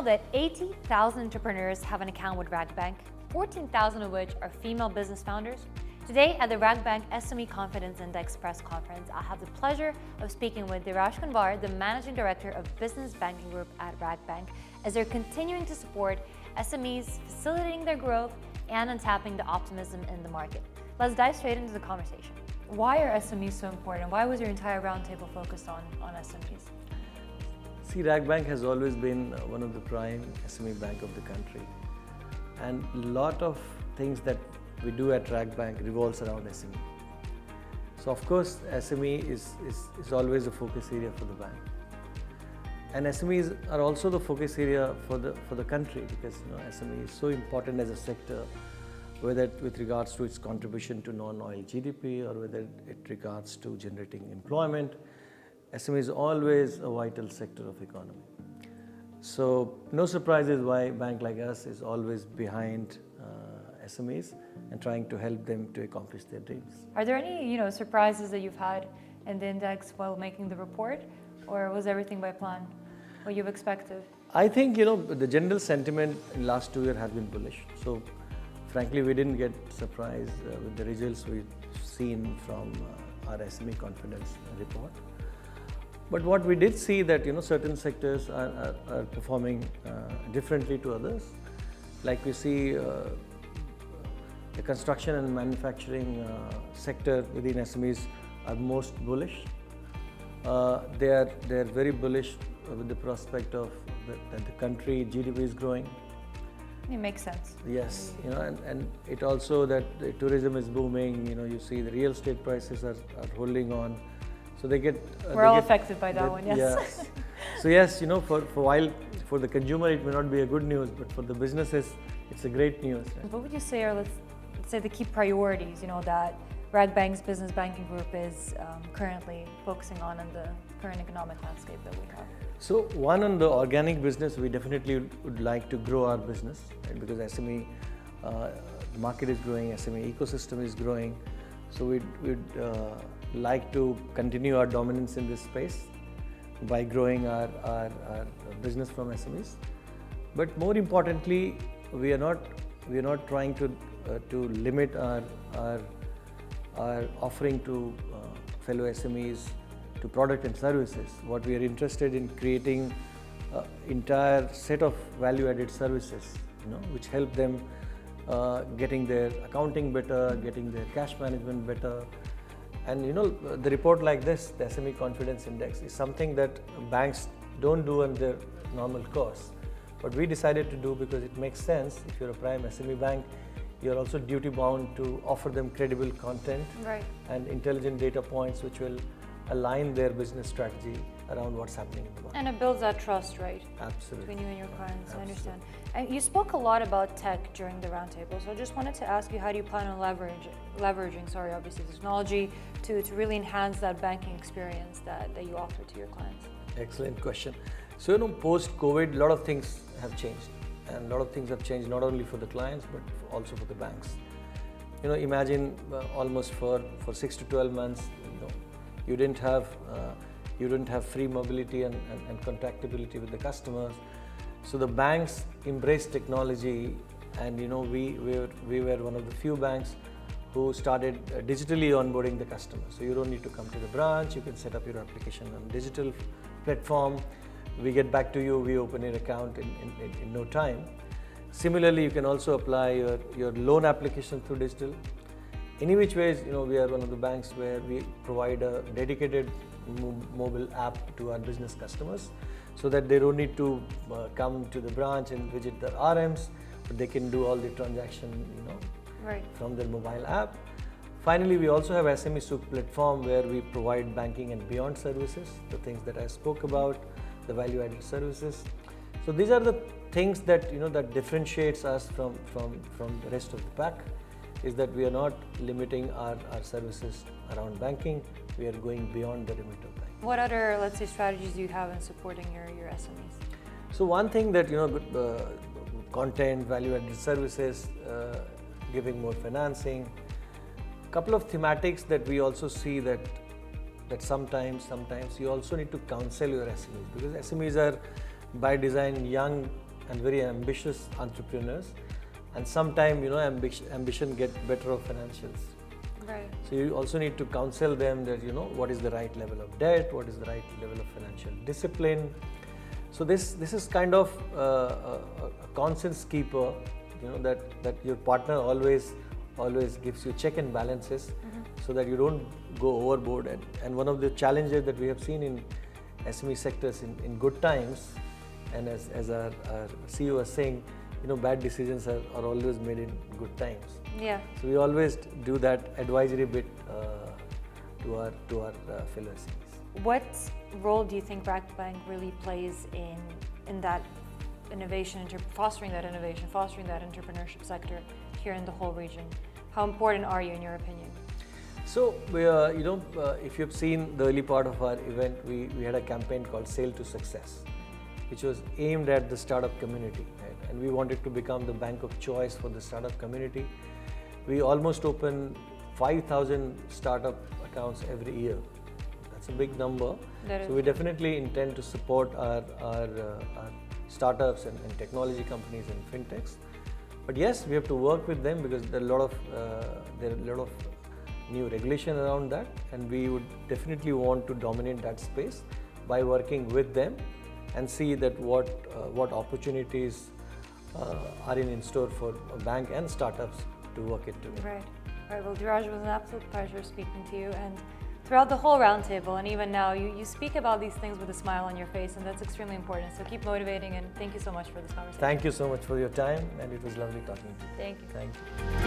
know that 80,000 entrepreneurs have an account with RAKBank, 14,000 of which are female business founders? Today at the RAKBank SME Confidence Index press conference, I have the pleasure of speaking with Diraj Kanwar, the Managing Director of Business Banking Group at RAKBank, as they're continuing to support SMEs, facilitating their growth and untapping the optimism in the market. Let's dive straight into the conversation. Why are SMEs so important? Why was your entire roundtable focused on SMEs? See, RAKBank has always been one of the prime SME bank of the country, and a lot of things that we do at RAKBank revolves around SME. So of course, SME is always a focus area for the bank, and SMEs are also the focus area for the country, because SME is so important as a sector, whether with regards to its contribution to non-oil GDP or whether it regards to generating employment. SME is always a vital sector of economy. So no surprises why a bank like us is always behind SMEs and trying to help them to accomplish their dreams. Are there any surprises that you've had in the index while making the report, or was everything by plan, what you've expected? I think the general sentiment in last 2 years has been bullish. So frankly, we didn't get surprised with the results we've seen from our SME confidence report. But what we did see that certain sectors are performing differently to others. Like we see the construction and manufacturing sector within SMEs are most bullish. They are very bullish with the prospect of that the country GDP is growing. It makes sense. Yes, and it also that the tourism is booming. You see the real estate prices are holding on. So they get. We're all affected by that one, yes. Yes. So yes, for the consumer it may not be a good news, but for the businesses it's a great news. Right? What would you say are, let's say, the key priorities, that RAKBank's business banking group is currently focusing on in the current economic landscape that we have? So one, on the organic business, we definitely would like to grow our business, right? Because SME market is growing, SME ecosystem is growing. So we'd like to continue our dominance in this space by growing our business from SMEs. But more importantly, we are not trying to limit our offering to fellow SMEs to product and services. What we are interested in creating entire set of value-added services, which help them getting their accounting better, getting their cash management better. And the report like this, the SME Confidence Index, is something that banks don't do on their normal course. But we decided to do because it makes sense. If you're a prime SME bank, you're also duty bound to offer them credible content, right, and intelligent data points which will align their business strategy around what's happening in the market. And it builds that trust, right? Absolutely. Between you and your clients. Absolutely. I understand. And you spoke a lot about tech during the roundtable, so I just wanted to ask you, how do you plan on leveraging obviously technology to really enhance that banking experience that you offer to your clients? Excellent question. So post-COVID, a lot of things have changed, and a lot of things have changed not only for the clients but also for the banks. Imagine almost for 6 to 12 months, you didn't have free mobility and contactability with the customers. So the banks embraced technology, and we were one of the few banks who started digitally onboarding the customer. So you don't need to come to the branch, you can set up your application on digital platform. We get back to you, we open your account in no time. Similarly, you can also apply your loan application through digital. Any which ways, we are one of the banks where we provide a dedicated mobile app to our business customers, so that they don't need to come to the branch and visit the RMs, but they can do all the transaction, right, from their mobile app. Finally, we also have SME Souq platform where we provide banking and beyond services, the things that I spoke about, the value-added services. So these are the things that that differentiates us from the rest of the pack, is that we are not limiting our services around banking. We are going beyond the limit of banking. What other, let's say, strategies do you have in supporting your SMEs? So one thing that content, value-added services, giving more financing. Couple of thematics that we also see that sometimes you also need to counsel your SMEs, because SMEs are by design young and very ambitious entrepreneurs, and sometimes ambition get better of financials. Right. So you also need to counsel them that what is the right level of debt, what is the right level of financial discipline. So this is kind of a conscience keeper, that your partner always gives you check and balances, so that you don't go overboard. And one of the challenges that we have seen in SME sectors in good times, and as our CEO was saying, bad decisions are always made in good times. Yeah. So we always do that advisory bit to our fellow SMEs. What role do you think RAKBank really plays in that innovation, fostering that innovation, fostering that entrepreneurship sector here in the whole region? How important are you in your opinion? So if you've seen the early part of our event, we had a campaign called Sail to Success, which was aimed at the startup community, right? And we wanted to become the bank of choice for the startup community. We almost open 5,000 startup accounts every year. That's a big number. So we definitely intend to support our startups and technology companies and fintechs. But yes, we have to work with them because there are a lot of new regulation around that, and we would definitely want to dominate that space by working with them and see that what opportunities are in store for a bank and startups to work it together. Right. All right. Well, Diraj, it was an absolute pleasure speaking to you, and throughout the whole roundtable, and even now, you speak about these things with a smile on your face, and that's extremely important. So keep motivating, and thank you so much for this conversation. Thank you so much for your time, and it was lovely talking to you. Thank you. Thank you.